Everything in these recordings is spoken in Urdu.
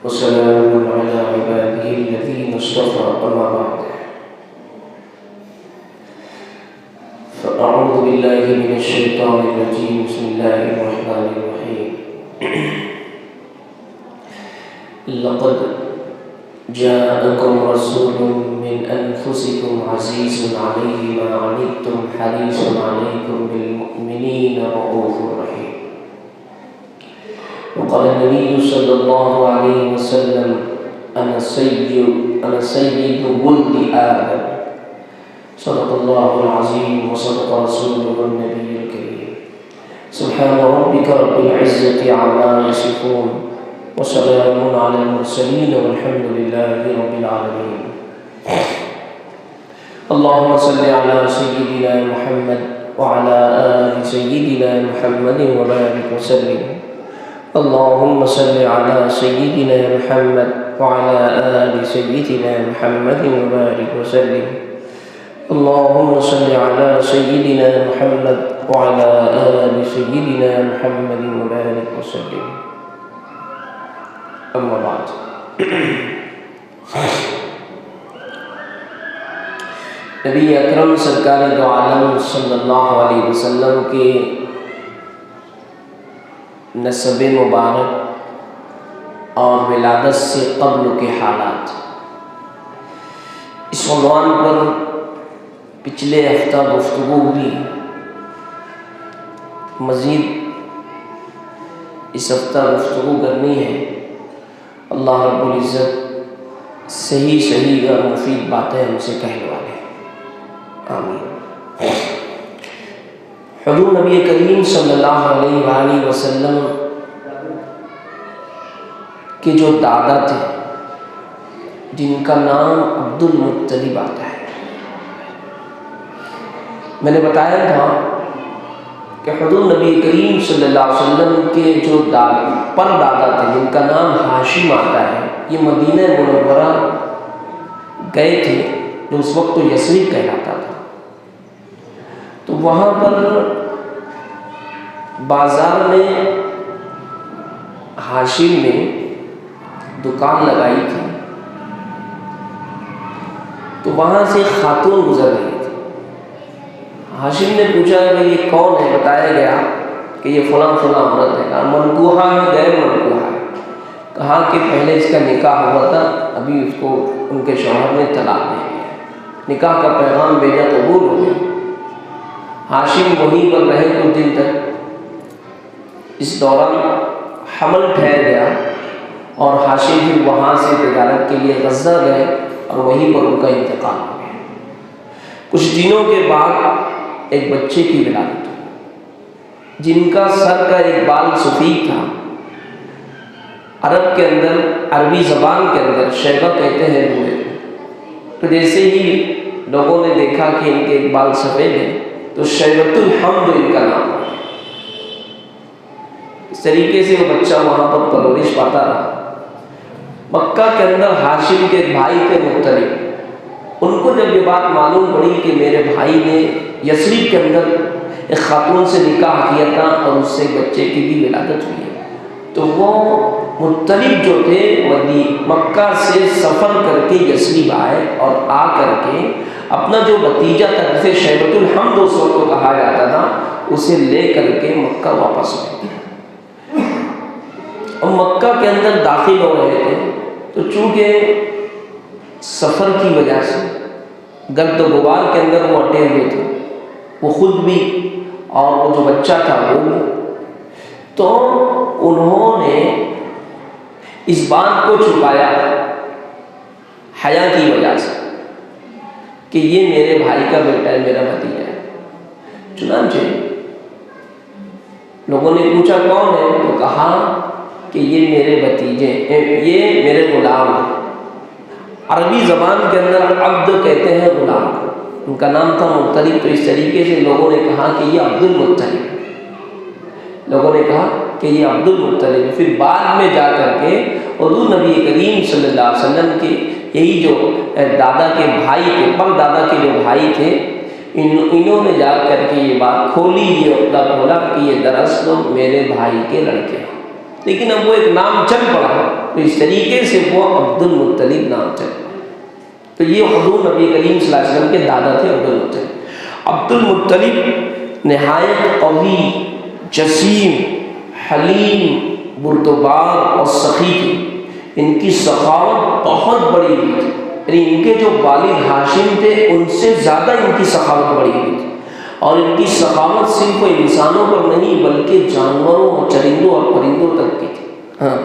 وسلام على عباده الذين اصطفى أما بعد فأعوذ بالله من الشيطان الرجيم بسم الله الرحمن الرحيم لقد جاءكم رسول من أنفسكم عزيز عليه ما عنتم حريص عليكم بالمؤمنين رؤوف رحيم. وقال النبي صلى الله عليه وسلم أنا سيد ولد آدم. صدق الله العظيم وصدق رسوله النبي الكريم. سبحان ربك رب العزة عما يصفون وسلام على المرسلين والحمد لله رب العالمين. اللهم صل على سيدنا محمد وعلى آل سيدنا محمد وبارك وسلم. اللهم صل على سيدنا محمد وعلى آل سيدنا محمد وبارك وسلم. اللهم صل على سيدنا محمد وعلى آل سيدنا محمد وبارك وسلم. اما بعد. نبی اکرم سرکار دو عالم صلی اللہ علیہ وسلم کے نسب مبارک اور ولادت سے قبل کے حالات، اس عنوان پر پچھلے ہفتہ گفتگو ہوئی. مزید اس ہفتہ گفتگو کرنی ہے. اللہ رب العزت صحیح اور مفید باتیں ہم سے کہلوا لے. آمین. حضور نبی کریم صلی اللہ علیہ وآلہ وسلم کے جو دادا تھے جن کا نام عبد المطلب آتا ہے، میں نے بتایا تھا کہ حضور نبی کریم صلی اللہ علیہ وسلم کے جو پر دادا تھے جن کا نام ہاشم آتا ہے، یہ مدینہ منورہ گئے تھے جو اس وقت تو یثرب کہلاتا تھا. تو وہاں پر بازار میں ہاشم نے دکان لگائی تھی. تو وہاں سے خاتون گزر رہی تھی. ہاشم نے پوچھا کہ یہ کون ہے؟ بتایا گیا کہ یہ فلاں عورت ہے. کہا منکوحہ ہے غیر منکوحہ ہے؟ کہا کہ پہلے اس کا نکاح ہوا تھا، ابھی اس کو ان کے شوہر نے طلاق دے دیا. نکاح کا پیغام بھیجا، قبول ہو گیا. ہاشم وہیں پر رہے کچھ دن تک. اس دوران حمل ٹھہر گیا اور ہاشم پھر وہاں سے تجارت کے لیے غزہ گئے اور وہیں پر ان کا انتقال ہو گیا. کچھ دنوں کے بعد ایک بچے کی ولادت ہوئی جن کا سر کا ایک بال سفید تھا. عرب کے اندر، عربی زبان کے اندر شیبہ کہتے ہیں بوڑھے. تو جیسے ہی لوگوں نے دیکھا کہ ان کے ایک بال سفید ہیں تو شیبۃ الحمد ان کا نام ہے. اس طریقے سے وہ بچہ وہاں پر پرورش پاتا رہا. مکہ کے اندر ہاشم کے بھائی کے مطلب، ان کو جب یہ بات معلوم پڑی کہ میرے بھائی نے یثرب کے اندر ایک خاتون سے نکاح کیا تھا اور اس سے ایک بچے کی بھی ولادت ہوئی ہے، تو وہ مطلب جو تھے مکہ سے سفر کر کے یثرب آئے اور آ کر کے اپنا جو بھتیجا تھا جسے شیبۃ الحمد اس وقت کو کہا جاتا تھا اسے لے کر کے مکہ واپس ہوئے. اور مکہ کے اندر داخل ہو رہے تھے تو چونکہ سفر کی وجہ سے گرد و غبار کے اندر وہ اٹے ہوئے تھے، وہ خود بھی اور وہ جو بچہ تھا وہ بھی. تو انہوں نے اس بات کو چھپایا حیا کی وجہ سے کہ یہ میرے بھائی کا بیٹا ہے، میرا بھتیجا ہے. چنانچہ لوگوں نے پوچھا کون ہے؟ تو کہا کہ یہ میرے بھتیجے، یہ میرے غلام ہیں. عربی زبان کے اندر عبد کہتے ہیں غلام کو. ان کا نام تھا مطلب. تو اس طریقے سے لوگوں نے کہا کہ یہ عبد المطلب، لوگوں نے کہا کہ یہ عبد المطلب. پھر بعد میں جا کر کے حضور نبی کریم صلی اللہ علیہ وسلم کے یہی جو دادا کے بھائی تھے، پر دادا کے جو بھائی تھے، انہوں نے جا کر کے یہ بات کھولی، یہ عقدہ کھولا کہ یہ دراصل میرے بھائی کے لڑکے ہیں. لیکن اب وہ ایک نام چل پڑا تو اس طریقے سے وہ عبد المطلب نام چل پڑا۔ تو یہ حضور نبی کریم صلی اللہ علیہ وسلم کے دادا تھے عبد المطلب۔ عبد المطلب نہایت قوی، جسیم، حلیم، بردبار اور سخی تھے۔ ان کی سخاوت بہت بڑی ہوئی تھی، یعنی ان کے جو والد ہاشم تھے ان سے زیادہ ان کی سخاوت بڑی ہوئی تھی، اور ان کی سخاوت صرف انسانوں پر نہیں بلکہ جانوروں اور چرندوں اور پرندوں تک کی تھی۔ ہاں،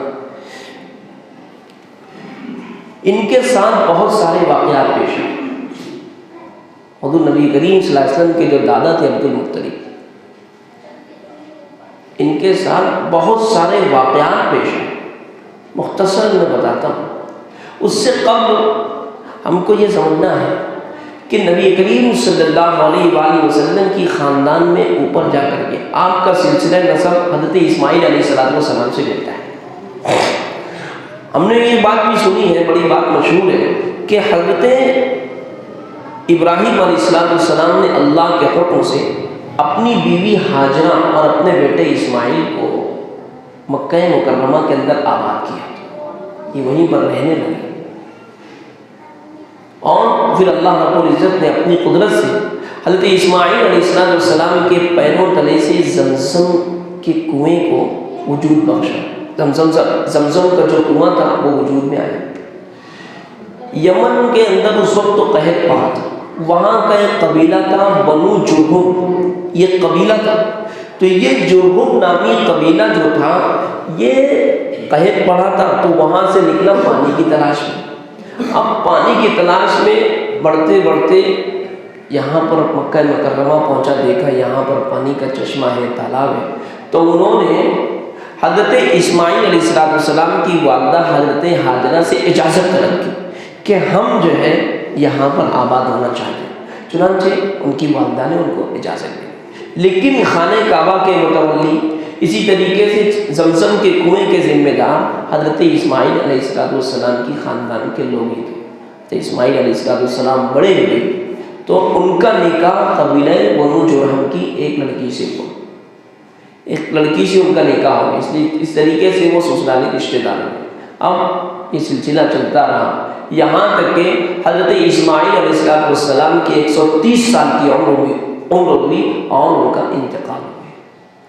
ان کے ساتھ بہت سارے واقعات پیش آئے۔ حضور نبی کریم صلی اللہ علیہ وسلم کے جو دادا تھے عبد المطلب، ان کے ساتھ بہت سارے واقعات پیش آئے، مختصر میں بتاتا ہوں۔ اس سے قبل ہم کو یہ سمجھنا ہے کہ نبی کریم صلی اللہ علیہ وآلہ وسلم کی خاندان میں اوپر جا کر کے آپ کا سلسلہ نسب حضرت اسماعیل علیہ السلام سے ملتا ہے۔ ہم نے یہ بات بھی سنی ہے، بڑی بات مشہور ہے، کہ حضرت ابراہیم علیہ السلام نے اللہ کے حکم سے اپنی بیوی ہاجرہ اور اپنے بیٹے اسماعیل کو مکہ مکرمہ کے اندر آباد کیا، یہ وہیں پر رہنے لگے، اور پھر اللہ رب العزت نے اپنی قدرت سے حضرت اسماعیل علیہ السلام کے پیروں تلے سے زمزم کے کنویں کو وجود بخشا۔ زمزم کا جو کنواں تھا وہ وجود میں آیا۔ یمن کے اندر اس وقت تو قحط پڑا تھا، وہاں کا ایک قبیلہ تھا بنو جرہم، یہ قبیلہ تھا، تو یہ جرہم نامی قبیلہ جو تھا یہ قحط پڑا تھا، تو وہاں سے نکلا پانی کی تلاش میں۔ اب پانی کی تلاش میں بڑھتے بڑھتے یہاں پر مکہ مکرمہ پہنچا، دیکھا یہاں پر پانی کا چشمہ ہے، تالاب ہے، تو انہوں نے حضرت اسماعیل علیہ السلام کی والدہ حضرت ہاجرہ سے اجازت طلب کی کہ ہم جو ہے یہاں پر آباد ہونا چاہتے ہیں۔ چنانچہ ان کی والدہ نے ان کو اجازت دی، لیکن خانہ کعبہ کے متولی، اسی طریقے سے زمزم کے کنویں کے ذمہ دار حضرت اسماعیل علیہ السلام کی خاندان کے لوگ ہی تھے۔ تو اسماعیل علیہ السلام بڑے ہوئے تو ان کا نکاح قبیلہ بنو جرہم کی ایک لڑکی سے ہوا، ایک لڑکی سے ان کا نکاح ہوا، اس لیے اس طریقے سے وہ سسرالی رشتے دار ہوئے۔ اب یہ سلسلہ چلتا رہا یہاں تک کہ حضرت اسماعیل علیہ السلام کی 130 سال کی عمر ہوئی اور ان کا انتقال ہو گیا۔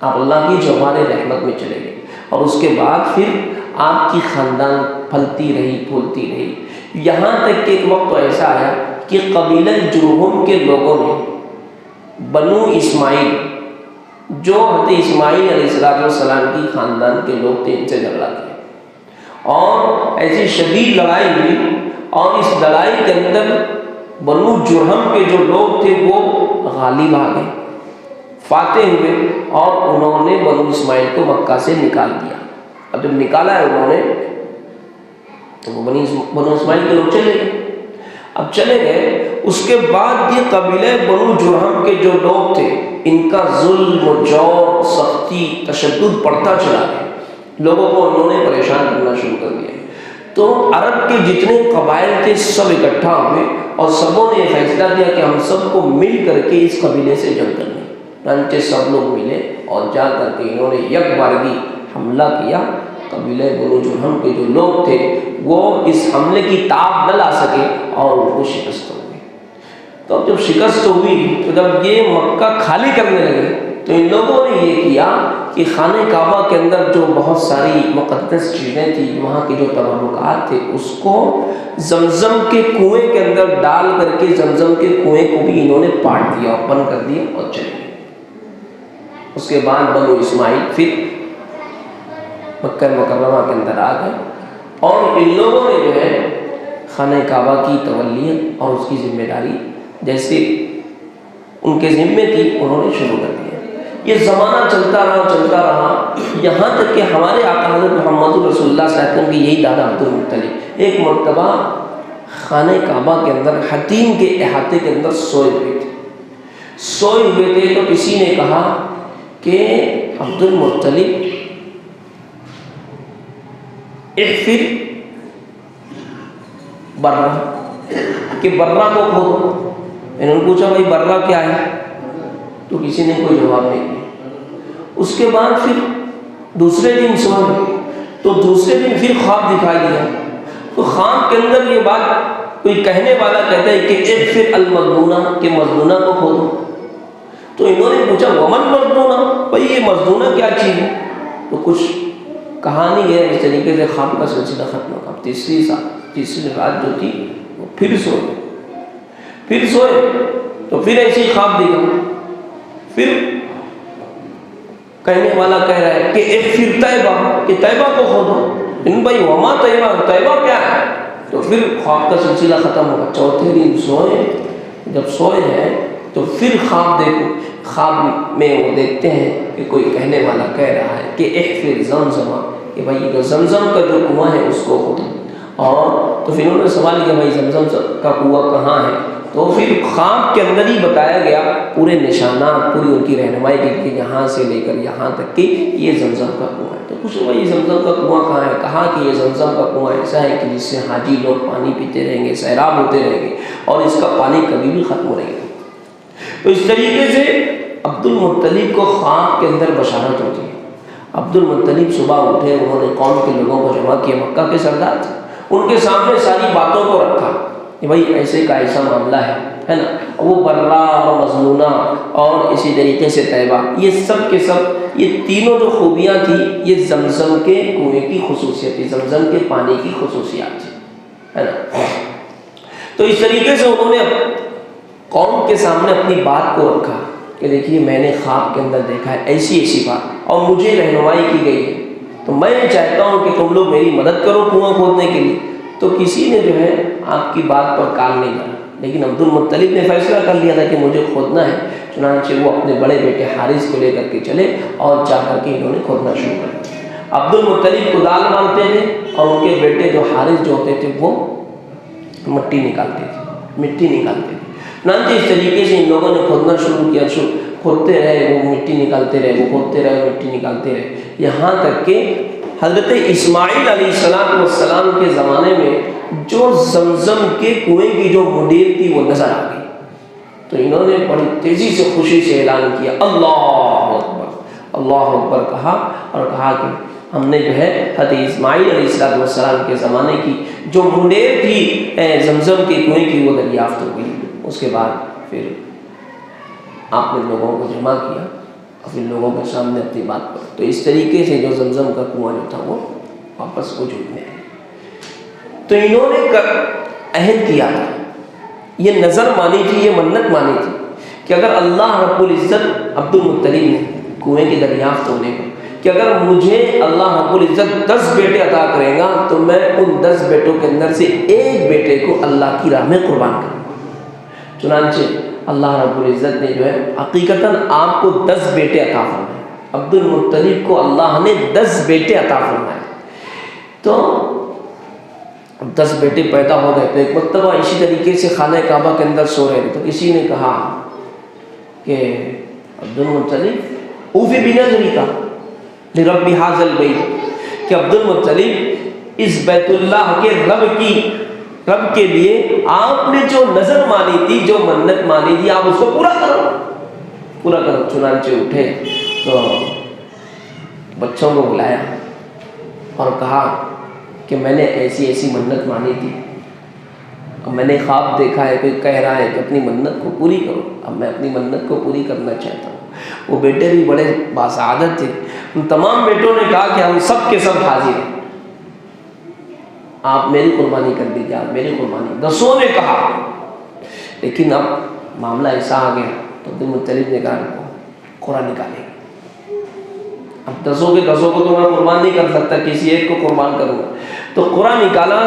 آپ اللہ کی جوہر رحمت میں چلے گئے، اور اس کے بعد پھر آپ کی خاندان پھلتی رہی، پھولتی رہی، یہاں تک کہ ایک وقت ایسا آیا کہ قبیلہ جرہم کے لوگوں نے بنو اسماعیل، جو حضرت اسماعیل علیہ السلام کی خاندان کے لوگ تھے، ان سے جھگڑا کیا، اور ایسی شدید لڑائی ہوئی، اور اس لڑائی کے اندر بنو جرہم کے جو لوگ تھے وہ غالب آ گئے، فاتح ہوئے، اور انہوں نے بنو اسماعیل کو مکہ سے نکال دیا۔ اب جب نکالا ہے انہوں نے تو وہ بنو اسماعیل کے لوگ چلے گئے۔ اب چلے گئے، اس کے بعد یہ قبیلہ بنو جرہم کے جو لوگ تھے ان کا ظلم و جور، سختی، تشدد بڑھتا چلا گیا، لوگوں کو انہوں نے پریشان کرنا شروع کر دیا۔ تو عرب کے جتنے قبائل تھے سب اکٹھا ہوئے، اور سبوں نے فیصلہ کیا کہ ہم سب کو مل کر کے اس قبیلے سے جنگ کرنی۔ چنانچہ سب لوگ ملے اور جا کر کے انہوں نے یک بارگی حملہ کیا۔ قبیلہ بنو جرہم کے جو لوگ تھے وہ اس حملے کی تاب نہ لا سکے اور ان کو شکست ہو گئی۔ تو اب جب شکست ہوئی تو جب یہ مکہ خالی کرنے لگے تو ان لوگوں نے یہ کیا کہ خانہ کعبہ کے اندر جو بہت ساری مقدس چیزیں تھیں، وہاں کے جو تبرکات تھے، اس کو زمزم کے کنویں کے اندر ڈال کر کے زمزم کے کنویں کو بھی انہوں نے پاٹ دیا، بند کر دیا اور چلے گئے۔ اس کے بعد بنو اسماعیل پھر مکہ مکرمہ کے اندر آ گئے، اور ان لوگوں نے جو ہے خانہ کعبہ کی تولیت اور اس کی ذمہ داری جیسے ان کے ذمے تھی انہوں نے شروع کر دیا۔ یہ زمانہ چلتا رہا یہاں تک کہ ہمارے آقا حضرت محمد رسول اللہ صلی اللہ علیہ وسلم کے یہی دادا عبد المطلب ایک مرتبہ خانہ کعبہ کے اندر حتیم کے احاطے کے اندر سوئے ہوئے تھے تو کسی نے کہا کہ عبد المطلب احفر برہ، کہ برہ کو کھودو۔ انہوں نے پوچھا بھائی برہ کیا ہے، تو کسی نے کوئی جواب نہیں دیا۔ اس کے بعد پھر دوسرے دن سوئے تو دوسرے دن پھر خواب دکھائی دیا، تو خواب کے اندر یہ بات کوئی کہنے والا کہتا ہے کہ اغفر المظنونہ، کہ مظنونہ کو کھودو۔ تو انہوں نے پوچھا ومن مظنونہ، بھائی یہ مظنونہ کیا چیز ہے؟ تو کچھ کہانی ہے، اس طریقے سے خواب کا سلسلہ ختم ہوا۔ تیسری رات جو تھی وہ پھر سوئے تو پھر ایسی خواب دیکھا، پھر کہنے والا کہہ رہا ہے کہ اغفر طیبہ، کہ طیبہ کو کھودو۔ بھائی وما طیبہ کیا ہے؟ تو پھر خواب کا سلسلہ ختم ہوگا۔ چوتھے دن جب سوئے ہیں تو پھر خواب میں وہ دیکھتے ہیں کہ کوئی کہنے والا کہہ رہا ہے کہ احفر زمزم، کہ بھائی جو زمزم کا جو کنواں ہے اس کو کھودو۔ اور تو پھر انہوں نے سوال کیا بھائی زمزم کا کنواں کہاں ہے؟ تو پھر خواب کے اندر ہی بتایا گیا پورے نشانات، پوری ان کی رہنمائی کی کہ یہاں سے لے کر یہاں تک کہ یہ زمزم کا کنواں ہے۔ تو کچھ بھائی زمزم کا کنواں کہاں ہے؟ کہا کہ یہ زمزم کا کنواں ایسا ہے کہ جس سے حاجی لوگ پانی پیتے رہیں گے، سیراب ہوتے رہیں گے، اور اس کا پانی کبھی بھی ختم نہیں ہوگا۔ تو اس طریقے سے عبد المطلب کو خواب کے اندر بشارت ہوتی ہے۔ عبد المطلب صبح اٹھے، انہوں نے قوم کے لوگوں کو جمع کیا، مکہ کے سردار تھے، ان کے سامنے ساری باتوں کو رکھا کہ بھائی ایسے کا ایسا معاملہ ہے نا۔ وہ برا اور مظنونہ اور اسی طریقے سے طیبہ، یہ سب کے سب یہ تینوں جو خوبیاں تھیں یہ زمزم کے کنویں کی خصوصیت تھی، زمزم کے پانی کی خصوصیات تھی، ہے نا۔ تو اس طریقے سے انہوں نے قوم کے سامنے اپنی بات کو رکھا کہ دیکھیے میں نے خواب کے اندر دیکھا ہے ایسی بات، اور مجھے رہنمائی کی گئی ہے، تو میں چاہتا ہوں کہ تم لوگ میری مدد کرو کنواں کھودنے کے لیے۔ تو کسی نے جو ہے آپ کی بات پر کان نہیں دھرا، لیکن عبد المطلب نے فیصلہ کر لیا تھا کہ مجھے کھودنا ہے۔ چنانچہ وہ اپنے بڑے بیٹے حارث کو لے کر کے چلے اور جا کر کے انہوں نے کھودنا شروع کر دیا۔ عبد المطلب کدال مارتے تھے اور ان کے بیٹے جو حارث جو ہوتے تھے وہ مٹی نکالتے تھے۔ چنانچہ اس طریقے سے ان لوگوں نے کھودنا شروع کیا، کھودتے رہے، وہ مٹی نکالتے رہے، وہ کھودتے رہے، مٹی نکالتے رہے، یہاں تک کہ حضرت اسماعیل علیہ السلام کے زمانے میں جو زمزم کے کنویں کی جو منڈیر تھی وہ نظر آ گئی۔ تو انہوں نے بڑی تیزی سے خوشی سے اعلان کیا اللہ اکبر، اللہ اکبر کہا، اور کہا کہ ہم نے جو ہے حضرت اسماعیل علیہ السلام کے زمانے کی جو منڈیر تھی زمزم کے کنویں کی وہ دریافت ہو گئی۔ اس کے بعد پھر آپ نے لوگوں کو جمع کیا اور پھر لوگوں کے سامنے اپنی بات پر، تو اس طریقے سے جو زمزم کا کنواں جو تھا وہ واپس وجود میں آیا۔ تو انہوں نے عہد کیا تھا، یہ نظر مانی تھی، یہ منت مانی تھی کہ اگر اللہ رب العزت عبد المطلب نے کنویں کی دریافت ہونے کا کہ اگر مجھے اللہ رب العزت 10 بیٹے عطا کرے گا تو میں ان 10 بیٹوں کے اندر سے ایک بیٹے کو اللہ کی راہ میں قربان کروں گا۔ چنانچہ اللہ رب العزت نے جو ہے حقیقتاً آپ کو 10 بیٹے عطا فرمائے، عبد المطلب کو اللہ نے 10 بیٹے عطا فرمائے۔ تو 10 بیٹے پیدا ہو گئے، تو ایک مرتبہ اسی طریقے سے خانہ کعبہ کے اندر سو رہے تھے، تو کسی نے کہا کہ عبد المطلب اوفی بنذری کا لرب ھذا البیت، کہ عبد المطلب اس بیت اللہ کے رب کے لیے آپ نے جو نظر مانی تھی، جو منت مانی تھی، آپ اس کو پورا کرو۔ چنانچہ اٹھے تو بچوں کو بلایا اور کہا کہ میں نے ایسی منت مانی تھی، اب میں نے خواب دیکھا ہے، کوئی کہہ رہا ہے کہ اپنی منت کو پوری کرو، اب میں اپنی منت کو پوری کرنا چاہتا ہوں۔ وہ بیٹے بھی بڑے باسعادت تھے، ان تمام بیٹوں نے کہا کہ ہم سب کے سب حاضر ہیں، آپ میری قربانی کر دیجیے، آپ میری قربانی۔ 10 نے کہا، لیکن اب معاملہ ایسا آ گیا تو عبد المطلب نے کہا قرآن نکالے، اب 10 کو تو میں قربان نہیں کر سکتا، کسی ایک کو قربان کروں گا۔ تو قرآن نکالا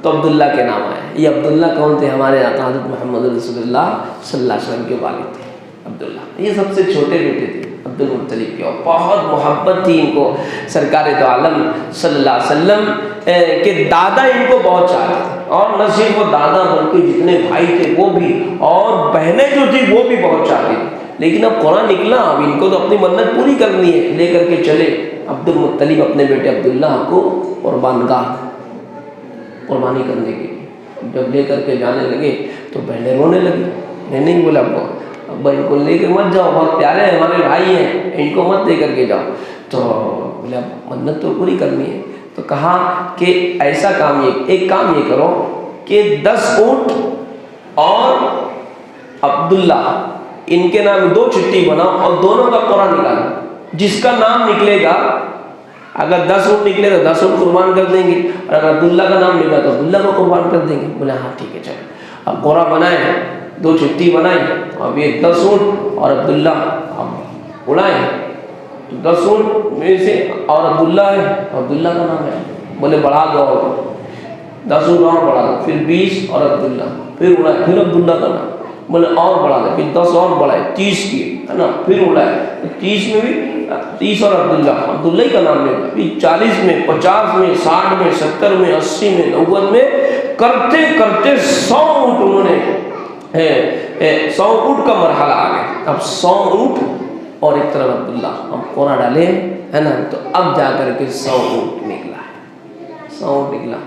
تو عبداللہ کے نام آیا۔ یہ عبداللہ کون تھے؟ ہمارے آقا حضرت محمد رسول اللہ صلی اللہ علیہ وسلم کے والد تھے عبداللہ۔ یہ سب سے چھوٹے بیٹے تھے عبد المطلب کے، اور بہت محبت تھی ان کو سرکار دو عالم صلی اللہ علیہ وسلم کہ دادا ان کو بہت چاہتے تھے، اور نہ صرف وہ دادا بلکہ جتنے بھائی تھے وہ بھی، اور بہنیں جو تھی وہ بھی بہت چاہتی تھی۔ لیکن اب قرآن نکلا، اب ان کو تو اپنی منت پوری کرنی ہے، لے کر کے چلے عبد المطلب اپنے بیٹے عبداللہ کو قربانی کرنے کے لیے۔ جب لے کر کے جانے لگے تو بہنیں رونے لگی، میں نہیں بولا ابا ان کو لے کے مت جاؤ، بہت پیارے ہیں، ہمارے بھائی ہیں، ان کو مت لے کر کے جاؤ۔ تو بولے اب منت تو پوری کرنی ہے۔ تو کہا کہ ایسا کام ایک کام یہ کرو کہ 10 اونٹ اور عبداللہ ان کے نام 2 چٹھی بناؤ اور دونوں کا قرعہ نکالو، جس کا نام نکلے گا، اگر 10 اونٹ نکلے تو 10 اونٹ قربان کر دیں گے، اور اگر عبداللہ کا نام نکلا تو عبداللہ کو قربان کر دیں گے۔ بولے ہاں ٹھیک ہے چلو۔ اب قرعہ بنائے، 2 چٹھی بنائی، اب یہ 10 اونٹ اور عبداللہ اب اڑائے، 10 اونٹ میں سے اور عبداللہ ہے، عبداللہ کا نام ہے، بولے بڑھا دو، 10 اونٹ اور بڑھا دو، پھر 20 اور عبداللہ، پھر اڑائے، پھر عبداللہ کا نام، بولے اور بڑھا دے، پھر 10 اور بڑھائے، 30 کیے ہے نا، پھر اڑائے، 30 میں بھی 30 اور عبداللہ ہی کا نام لے گا، پھر 40 میں، 50 میں، 60 میں، 70 میں، 80 میں، 90 میں، کرتے کرتے 100 اونٹ انہوں نے 100 اونٹ کا مرحلہ آ گیا۔ اب 100 اونٹ اور ایک طرف عبداللہ، ہم قرعہ ڈالے ہے نا، تو اب جا کر کے 100 اونٹ نکلا ہے، 100 اونٹ نکلا،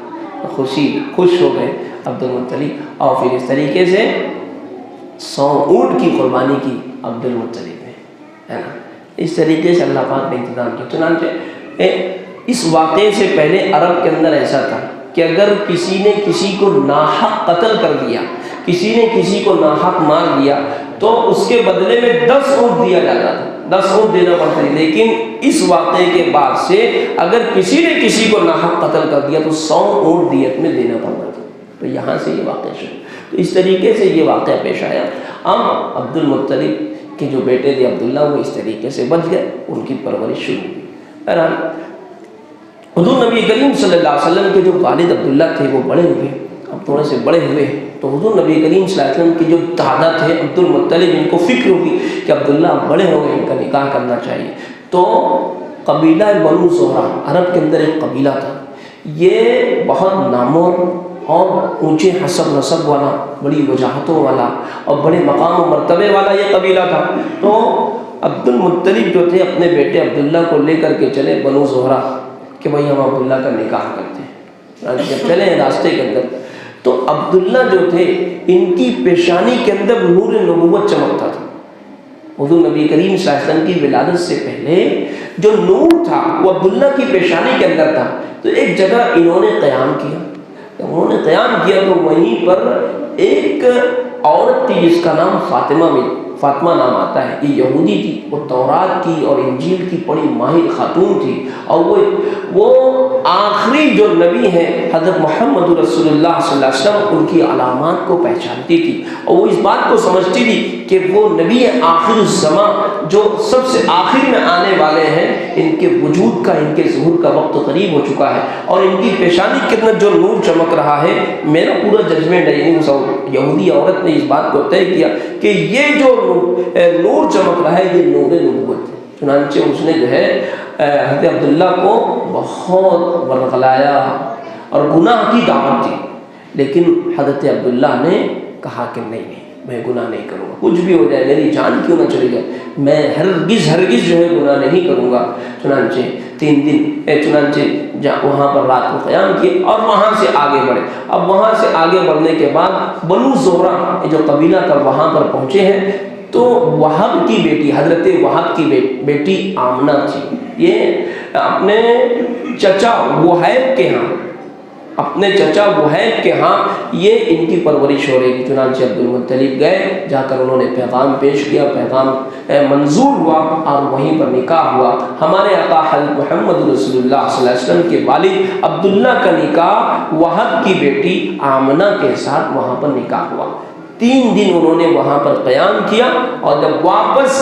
خوش ہو گئے عبد المطلب، اور پھر اس طریقے سے 100 اونٹ کی قربانی کی عبد المطلب نے، ہے نا۔ اس طریقے سے اللہ پاک نے انتظام کیا۔ چنانچہ اس واقعے سے پہلے عرب کے اندر ایسا تھا کہ اگر کسی نے کسی کو ناحق قتل کر دیا، کسی نے کسی کو ناحق مار دیا، تو اس کے بدلے میں 10 اونٹ دیا جاتا تھا، 10 اونٹ دینا پڑتا ہے۔ لیکن اس واقعے کے بعد سے اگر کسی نے کسی کو ناحق قتل کر دیا تو 100 اونٹ دیت میں دینا پڑتا تھا۔ تو یہاں سے یہ واقعہ شروع، تو اس طریقے سے یہ واقعہ پیش آیا۔ اب عبد المطلب کے جو بیٹے تھے عبداللہ، وہ اس طریقے سے بچ گئے، ان کی پرورش شروع ہوئی۔ بہرحال حضور نبی کریم صلی اللہ علیہ وسلم کے جو والد عبداللہ تھے وہ بڑے ہوئے، اب تھوڑے سے بڑے ہوئے، تو حضور نبی کریم صلی اللہ علیہ وسلم کی جو دادا تھے عبد المطلب، ان کو فکر ہوئی کہ عبداللہ بڑے ہو گئے، ان کا نکاح کرنا چاہیے۔ تو قبیلہ بنو زہرہ، عرب کے اندر ایک قبیلہ تھا، یہ بہت نامور اور اونچے حسب نسب والا، بڑی وجاہتوں والا اور بڑے مقام و مرتبے والا یہ قبیلہ تھا۔ تو عبد المطلب جو تھے اپنے بیٹے عبداللہ کو لے کر کے چلے بنو زہرہ کہ بھائی ہم عبداللہ کا نکاح کرتے ہیں۔ جب چلے راستے کے اندر تو عبداللہ جو تھے ان کی پیشانی کے اندر نور نبوت چمکتا تھا۔ حضور نبی کریم صلی اللہ علیہ وسلم کی ولادت سے پہلے جو نور تھا وہ عبداللہ کی پیشانی کے اندر تھا۔ تو ایک جگہ انہوں نے قیام کیا، انہوں نے قیام کیا تو وہیں پر ایک عورت تھی جس کا نام فاطمہ نام آتا ہے، یہ یہودی تھی، وہ تورات کی اور انجیل کی بڑی ماہر خاتون تھی، اور وہ آخری جو نبی ہیں حضرت محمد رسول اللہ صلی اللہ علیہ وسلم، ان کی علامات کو پہچانتی تھی، اور وہ اس بات کو سمجھتی تھی کہ وہ نبی آخر الزمان جو سب سے آخر میں آنے والے ہیں، ان کے وجود کا، ان کے ظہور کا وقت قریب ہو چکا ہے، اور ان کی پیشانی کے اندر جو نور چمک رہا ہے، میرا پورا ججمنٹ ہے، یعنی یہودی عورت نے اس بات کو طے کیا کہ یہ جو نور چمک رہا ہے یہ نور نبوت ہے۔ چنانچہ اس نے جو ہے حضرت عبداللہ کو بہت ورغلایا اور گناہ کی دعوت دی، لیکن حضرت عبداللہ نے کہا کہ نہیں میں گناہ نہیں کروں گا، کچھ بھی ہو جائے، میری جان کیوں نہ چلی جائے، میں ہرگز جو ہے گناہ نہیں کروں گا۔ چنانچہ 3 دن وہاں پر رات کو قیام کیے اور وہاں سے آگے بڑھے۔ اب وہاں سے آگے بڑھنے کے بعد بنو زہرہ جو قبیلہ پر وہاں پر پہنچے ہیں، تو وہب کی بیٹی، حضرت وہب کی بیٹی آمنہ تھی، یہ اپنے چچا وہیب کے ہاں، یہ ان کی پرورش ہو رہی تھی۔ چنانچہ عبد المطلب گئے، جا کر انہوں نے پیغام پیش کیا، پیغام منظور ہوا اور وہیں پر نکاح ہوا۔ ہمارے آقا حضرت محمد رسول اللہ صلی اللہ علیہ وسلم کے والد عبداللہ کا نکاح وہب کی بیٹی آمنہ کے ساتھ وہاں پر نکاح ہوا۔ 3 دن انہوں نے وہاں پر قیام کیا، اور جب واپس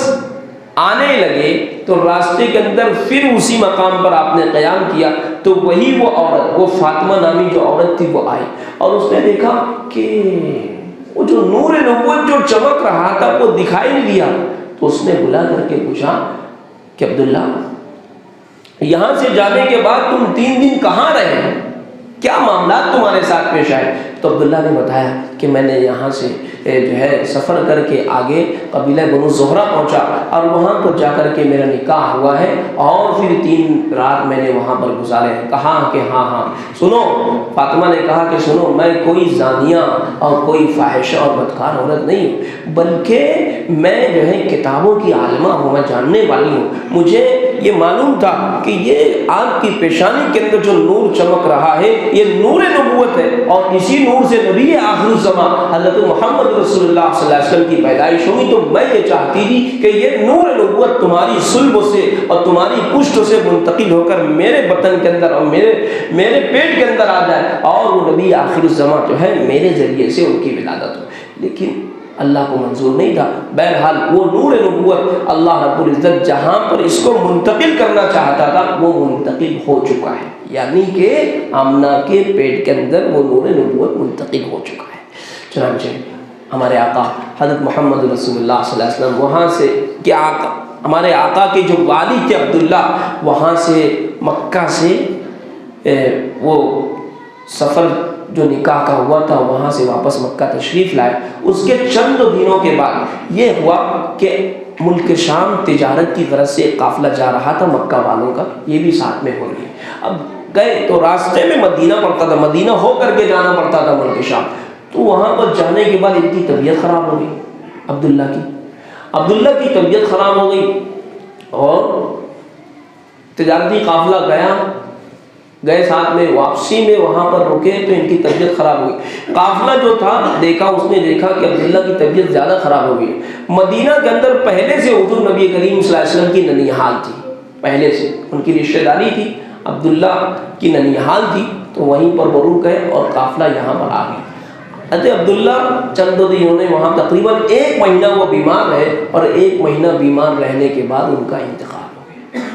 آنے لگے تو راستے کے اندر پھر اسی مقام پر آپ نے قیام کیا، تو وہی وہ عورت، وہ فاطمہ نامی جو عورت تھی، وہ آئی اور اس نے دیکھا کہ وہ جو نور نبوت جو چمک رہا تھا وہ دکھائی نہیں دیا، تو اس نے بلا کر کے پوچھا کہ عبداللہ یہاں سے جانے کے بعد تم 3 دن کہاں رہے، کیا معاملات تمہارے ساتھ پیش آئے؟ تو عبداللہ نے بتایا کہ میں نے یہاں سے جو ہے سفر کر کے آگے قبیلہ بنو زہرہ پہنچا، اور وہاں پر جا کر کے میرا نکاح ہوا ہے، اور پھر 3 رات میں نے وہاں پر گزارے ہیں۔ کہا کہ ہاں سنو، فاطمہ نے کہا کہ سنو، میں کوئی زانیہ اور کوئی فاحشہ اور بدکار عورت نہیں ہوں، بلکہ میں جو ہے کتابوں کی عالمہ ہوں، میں جاننے والی ہوں، مجھے یہ معلوم تھا کہ یہ آپ کی پیشانی کے اندر جو نور چمک رہا ہے یہ نور نبوت ہے، اور اسی نور سے نبی آخر الزماں حضرت محمد رسول اللہ صلی اللہ علیہ وسلم کی پیدائش ہوئی۔ تو میں یہ چاہتی تھی کہ یہ نور نبوت تمہاری صلب سے اور تمہاری پشت سے منتقل ہو کر میرے بطن کے اندر اور میرے پیٹ کے اندر آ جائے، اور وہ نبی آخر الزماں جو ہے میرے ذریعے سے ان کی ولادت ہو۔ لیکن اللہ کو منظور نہیں تھا۔ بہرحال وہ نور نبوت اللہ رب العزت جہاں پر اس کو منتقل کرنا چاہتا تھا وہ منتقل ہو چکا ہے، یعنی کہ آمنہ کے پیٹ کے اندر وہ نور نبوت منتقل ہو چکا ہے۔ چنانچہ ہمارے آقا حضرت محمد رسول اللہ صلی اللہ علیہ وسلم وہاں سے کہ آقا ہمارے آقا کے جو والد تھے عبداللہ، وہاں سے مکہ سے وہ سفر جو نکاح کا ہوا تھا وہاں سے واپس مکہ تشریف لائے۔ اس کے چند دنوں کے بعد یہ ہوا کہ ملک شام تجارت کی غرض سے ایک قافلہ جا رہا تھا مکہ والوں کا، یہ بھی ساتھ میں ہو رہی ہے۔ اب گئے تو راستے میں مدینہ پڑتا تھا، مدینہ ہو کر کے جانا پڑتا تھا ملک شام، تو وہاں پر جانے کے بعد ان کی طبیعت خراب ہو گئی، عبداللہ کی طبیعت خراب ہو گئی، اور تجارتی قافلہ گئے ساتھ میں، واپسی میں وہاں پر رکے تو ان کی طبیعت خراب ہوئی۔ قافلہ جو تھا اس نے دیکھا کہ عبداللہ کی طبیعت زیادہ خراب ہو گئی۔ مدینہ کے اندر پہلے سے حضور نبی کریم صلی اللہ علیہ وسلم کی ننیحال تھی، پہلے سے ان کی رشتہ داری تھی، عبداللہ کی ننیحال تھی، تو وہیں پر وہ رک گئے اور قافلہ یہاں پر آ گیا۔ حضرت عبداللہ چند دنوں نے وہاں تقریباً 1 مہینہ وہ بیمار رہے، اور 1 مہینہ بیمار رہنے کے بعد ان کا انتقال ہو گیا۔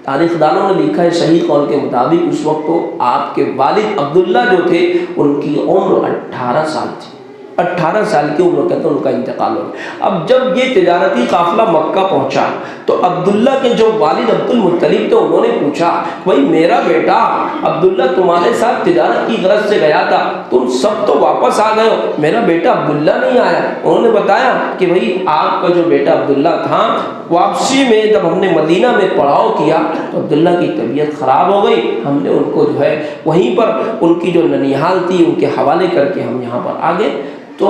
تاریخ دانوں نے لکھا ہے صحیح قول کے مطابق اس وقت تو آپ کے والد عبداللہ جو تھے ان کی عمر 18 سال تھی، 18 سال کی عمر کے اندر ان کا انتقال ہو گیا۔ اب جب یہ تجارتی قافلہ مکہ پہنچا تو عبداللہ کے جو والد عبد المطلب تھے انہوں نے پوچھا، بھائی میرا بیٹا عبداللہ تمہارے ساتھ تجارت کی غرض سے گیا تھا، تم سب تو واپس آ گئے ہو، میرا بیٹا عبداللہ نہیں آیا۔ انہوں نے بتایا کہ بھائی آپ کا جو بیٹا عبداللہ تھا، واپسی میں جب ہم نے مدینہ میں پڑاؤ کیا تو عبداللہ کی طبیعت خراب ہو گئی، ہم نے ان کو جو ہے وہیں پر ان کی جو ننیحال تھی ان کے حوالے کر کے ہم یہاں پر آ گئے۔ تو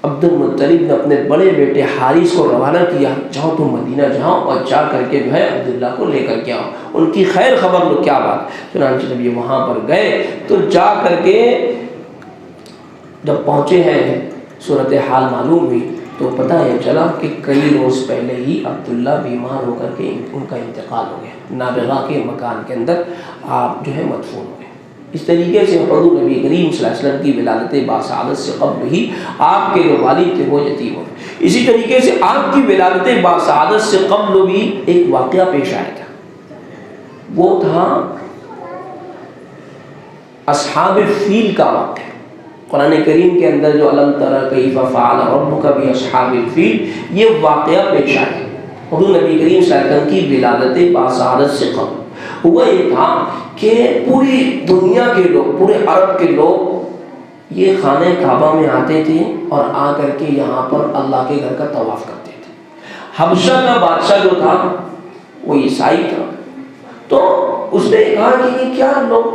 عبد المطلب نے اپنے بڑے بیٹے حارث کو روانہ کیا، جاؤ تم مدینہ جاؤ اور جا کر کے جو ہے عبداللہ کو لے کر کے آؤ، ان کی خیر خبر لو کیا بات۔ چنانچہ جب یہ وہاں پر گئے تو جا کر کے جب پہنچے ہیں صورتحال معلوم ہوئی تو پتہ یہ چلا کہ کئی روز پہلے ہی عبداللہ بیمار ہو کر کے ان کا انتقال ہو گیا، نابغہ کے مکان کے اندر آپ جو ہے مدفون ہو گئے۔ اس طریقے سے حضور نبی کریم صلی اللہ علیہ وسلم کی ولادت باسعادت سے قبل ہی آپ کے جو والد تھے وہ یتیم ہو گئے۔ اسی طریقے سے آپ کی ولادت باسعادت سے قبل بھی ایک واقعہ پیش آیا تھا، وہ تھا اصحاب الفیل کا واقعہ۔ قرآن کریم کے اندر جو الم تر کیف فعل ربک باصحاب الفیل یہ واقعہ پیش آیا حضور نبی کریم صلی اللہ علیہ وسلم کی ولادت باسعادت سے قبل۔ ہوا یہ تھا کہ پوری دنیا کے لوگ، پورے عرب کے لوگ یہ خانہ کعبہ میں آتے تھے اور آ کر کے یہاں پر اللہ کے گھر کا طواف کرتے تھے۔ حبشہ کا بادشاہ جو تھا وہ عیسائی تھا، تو اس نے کہا کہ یہ کیا لوگ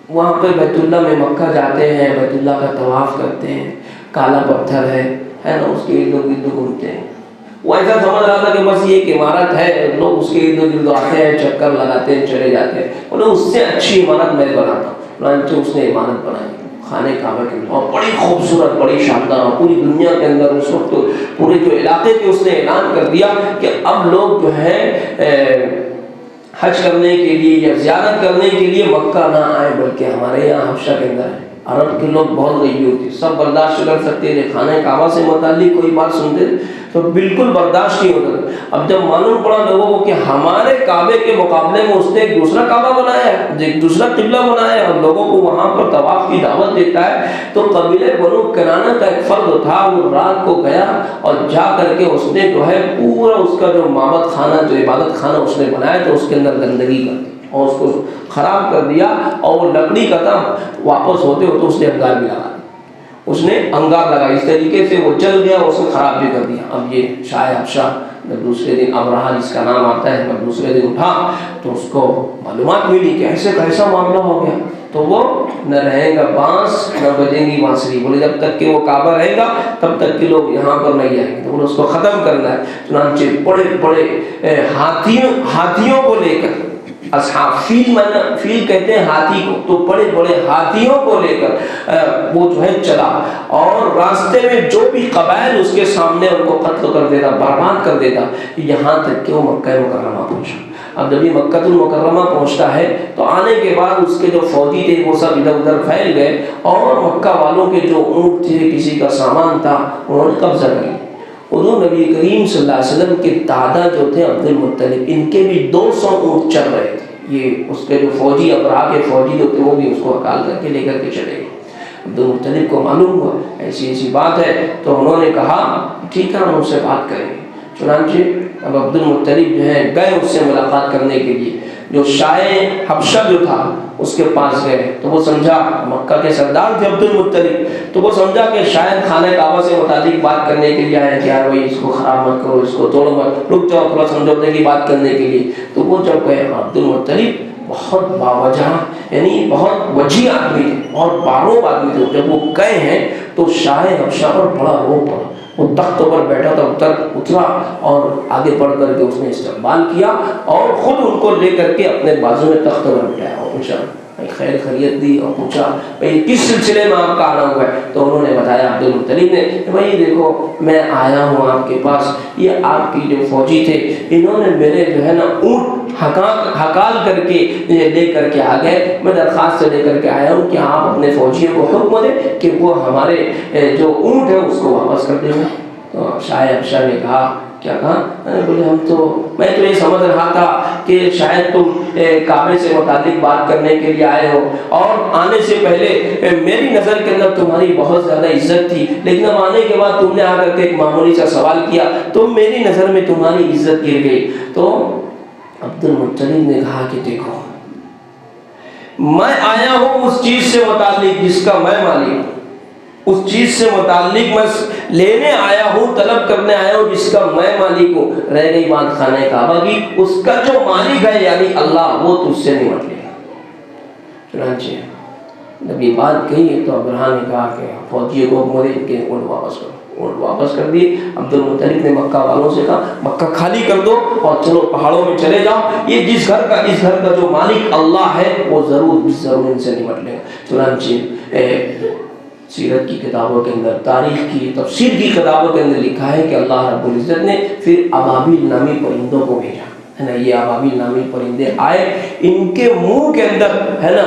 وہاں پہ بیت اللہ میں مکہ جاتے ہیں، بیت اللہ کا طواف کرتے ہیں، کالا پتھر ہے نا، اس کے ارد گرد گھومتے ہیں۔ وہ ایسا سمجھ رہا تھا کہ بس یہ ایک عمارت ہے، لوگ اس کے ارد گرد آتے ہیں، چکر لگاتے ہیں، چلے جاتے ہیں، انہوں اس سے اچھی عمارت میں بناتا ہوں۔ چنانچہ اس نے عمارت بنائی خانہ کعبہ کے اندر، اور بڑی خوبصورت، بڑی شاندار، پوری دنیا کے اندر اس وقت پورے جو علاقے تھے اس نے اعلان کر دیا کہ اب لوگ جو ہے حج کرنے کے لیے یا زیارت کرنے کے لیے مکہ نہ آئے، بلکہ ہمارے یہاں حبشہ کے اندر ہے۔ عرب کے لوگ بہت غیور تھے، سب برداشت کر سکتے تھے، خانہ کعبہ سے متعلق کوئی بات سنتے تو بالکل برداشت نہیں ہوتا تھا۔ اب جب معلوم پڑا لوگوں کو کہ ہمارے کعبے کے مقابلے میں اس نے ایک دوسرا کعبہ بنایا ہے، ایک دوسرا قبلہ بنایا ہے اور لوگوں کو وہاں پر طواف کی دعوت دیتا ہے، تو قبیلہ بنو کنانہ کا ایک فرد تھا، وہ رات کو گیا اور جا کر کے اس نے جو ہے پورا اس کا جو معبد خانہ، جو عبادت خانہ اس نے بنایا تو اس کے اندر گندگی کر دی اور اس کو خراب کر دیا، اور وہ لکڑی کا تھا، واپس ہوتے ہوتے اس نے انگار بھی لگا، اس نے انگار لگا، اس طریقے سے وہ جل گیا، اس نے خراب بھی کر دیا۔ اب یہ شاہ حبشہ جب دوسرے دن ابرہہ جس کا نام آتا ہے، جب دوسرے دن اٹھا تو اس کو معلومات ملی کہ ایسے کیسا معاملہ ہو گیا، تو وہ نہ رہے گا بانس نہ بجیں گی بانسری. بولے جب تک کہ وہ کعبہ رہے گا تب تک کہ لوگ یہاں پر نہیں آئیں گے. تو اس کو ختم کرنا ہے. چنانچہ بڑے بڑے ہاتھیوں کو لے کر اصحاب فیل کہتے ہیں ہاتھی کو, تو بڑے بڑے ہاتھیوں کو لے کر وہ جو ہے چلا, اور راستے میں جو بھی قبائل اس کے سامنے ان کو قتل کر دیتا, برباد کر دیتا, یہاں تک کہ وہ مکہ مکرمہ پہنچا. اب جب یہ مکہ المکرمہ پہنچتا ہے تو آنے کے بعد اس کے جو فوجی تھے وہ سب ادھر ادھر پھیل گئے, اور مکہ والوں کے جو اونٹ تھے, کسی کا سامان تھا, انہوں نے قبضہ کر لیا. حضور نبی کریم صلی اللہ علیہ وسلم کے دادا جو تھے عبد المطلب, ان کے بھی 200 اونٹ چل رہے تھے. یہ اس کے جو فوجی ابراہ کے فوجی جو تھے وہ بھی اس کو ہکال کر کے لے کر کے چلے گئے. عبد المطلب کو معلوم ہوا ایسی بات ہے, تو انہوں نے کہا ٹھیک ہے ہم ان سے بات کریں گے. چنانچہ اب عبد المطلب جو ہے گئے اس سے ملاقات کرنے کے لیے. جو شاہ حبشہ جو تھا اس کے پاس گئے تو وہ سمجھا, مکہ کے سردار تھے عبد المطلب, تو وہ سمجھا کہ شاید خانہ کعبہ سے متعلق بات کرنے کے لیے آئے کہ یار بھائی اس کو خراب مت کرو, اس کو توڑو مت, رک جاؤ تھوڑا سمجھوتے کی بات کرنے کے لیے. تو وہ جب گئے, عبد المطلب بہت باوجہ یعنی بہت وجیح آدمی تھے, بہت باروب آدمی تھے. جب وہ گئے ہیں تو شاہ حبشہ پر بڑا روب پڑا. وہ تخت پر بیٹھا تھا, اترا اور آگے بڑھ کر کے اس نے استقبال کیا, اور خود ان کو لے کر کے اپنے بازو میں تخت پر بٹھایا, اور پوچھا خیر خیریت دی, اور پوچھا بھائی کس سلسلے میں آپ کا آنا ہوا ہے. تو انہوں نے بتایا عبد المطلب نے کہ بھائی دیکھو میں آیا ہوں آپ کے پاس, یہ آپ کی جو فوجی تھے انہوں نے میرے جو ہے نا اونٹ ہکال کر کے لے کر کے آ گئے. میں درخواست سے لے کر کے آیا ہوں کہ آپ اپنے فوجیوں کو حکم دیں کہ وہ ہمارے جو اونٹ ہے اس کو واپس کر دیں. تو شاہ حبشہ نے کہا, کیا کہا؟ بولے میں تو یہ سمجھ رہا تھا کہ شاید تم کعبے سے متعلق بات کرنے کے لیے آئے ہو, اور آنے سے پہلے میری نظر کے اندر تمہاری بہت زیادہ عزت تھی, لیکن اب آنے کے بعد تم نے آ کر کے ایک معمولی سا سوال کیا تو میری نظر میں تمہاری عزت گر گئی. تو عبد المطلب نے کہا کہ دیکھو میں آیا ہوں اس چیز سے متعلق جس کا میں مالک ہوں, اس چیز سے متعلق میں لینے آیا ہوں, طلب کرنے آیا ہوں جس کا میں مالک ہوں. رہ گئی بات خانہ کعبہ کی, اس کا جو مالک ہے یعنی اللہ, وہ تجھ سے نمٹ لے گا. چنانچہ جب یہ بات کہی تو ابراہ نے کہا کہ فوجیوں کو مورے کے اونٹ واپس کرو. اونٹ واپس کر دیے. عبد المطلب نے مکہ والوں سے کہا مکہ خالی کر دو اور چلو پہاڑوں میں چلے جاؤ, یہ اس گھر کا جو مالک اللہ ہے وہ ضرور ان سے نمٹ لے گا. چنانچہ سیرت کی کتابوں کے اندر, تاریخ کی تفسیر کی کتابوں کے اندر لکھا ہے کہ اللہ رب العزت نے پھر ابابیل نامی پرندوں کو بھیجا ہے نا. یہ ابابیل نامی پرندے آئے, ان کے منہ کے اندر ہے نا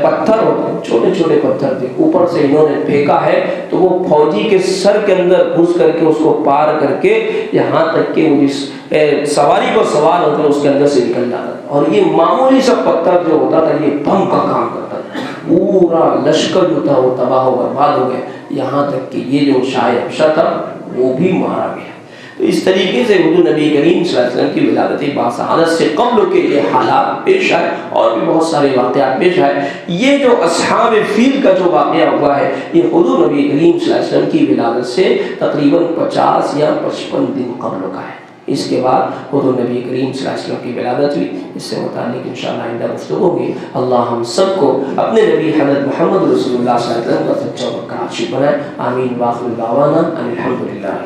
پتھر ہوتے, چھوٹے چھوٹے پتھر تھے, اوپر سے انہوں نے پھینکا ہے تو وہ فوجی کے سر کے اندر گھس کر کے اس کو پار کر کے یہاں تک کہ وہ جس سواری کو سوار ہوتا ہے اس کے اندر سے نکل جاتا. اور یہ معمولی سا پتھر جو ہوتا تھا یہ بم کا کام کرتا تھا. پورا لشکر جو تھا وہ تباہ و برباد ہو گیا, یہاں تک کہ یہ جو شاہ حبشہ تھا وہ بھی مارا گیا. تو اس طریقے سے حضور نبی کریم صلی اللہ علیہ وسلم کی ولادت باسعادت سے قبل کے یہ حالات پیش آئے, اور بھی بہت سارے واقعات پیش آئے. یہ جو اصحاب فیل کا جو واقعہ ہوا ہے یہ حضور نبی کریم صلی اللہ علیہ وسلم کی ولادت سے تقریباً 50 یا 55 دن قبل کا ہے. اس کے بعد حضور نبی کریم صلی اللہ علیہ وسلم کی ولادت ہوئی. اس سے متعلق انشاءاللہ آئندہ گفتگو ہوگی. اللہ ہم سب کو اپنے نبی حضرت محمد رسول اللہ صلی اللہ علیہ وسلم کا سچا و پکا عاشق بنائے. آمین. واخر دعوانا ان الحمد للہ.